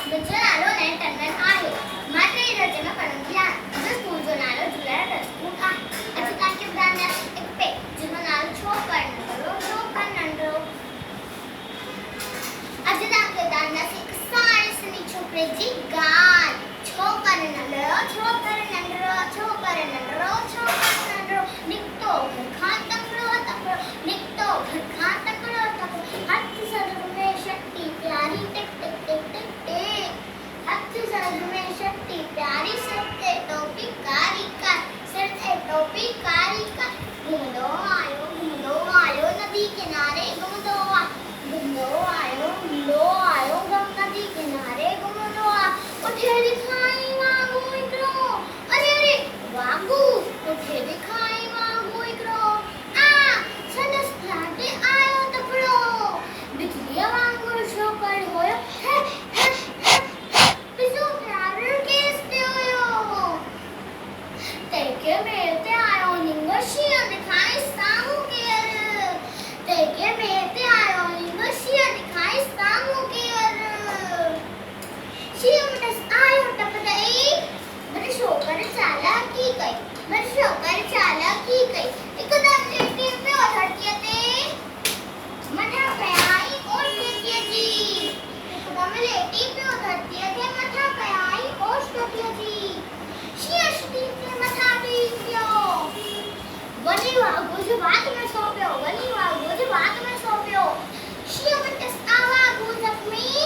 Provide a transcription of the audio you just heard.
तुझो नालो नयन टंडन आहे मात्र ही रचना परंपरा तुझो स्कूल जो नालो जुलारा स्कूल आहे अचुतान के ब्रांड एक पे जिनो नालो छोकर नंदरो अचुतान के ब्रांड से एक सारे सनी छोकरे जी गाल छोकर नंदरो निकतो खान तकरो हाथ सर में शक्ति प्यारी टिक टिक टिक टिक टिक हाथ सर में शक्ति प्यारी सर से टोपी कारी का घूमदो आयो नदी किनारे घूमदो आयो गम नदी किनारे घूमदो उठे दिखाई वागू इकरो अरे वागू उठे दिखाई वागू इकरो सनस लाटे आयो तपड़ो बिजलिया वांगुर छोकर होयो पिसो प्यार केसते होयो तेके मेते आयो निंगशिया दिखाई सामू केर तेके मेते आयो निंगशिया दिखाई सामू केर शियमटस आयो टपदई बर छोकर चालाकी कई एकदम लेटे पे उधड़ती थे मठा पे आई ओश देती जी एकदम लेटी पे उधड़ती थे मठा पे आई ओश देती जी शियशती के मठा पे क्यों वनी वागो जो बात में सौंप्यो शियमटस आवा गुजक में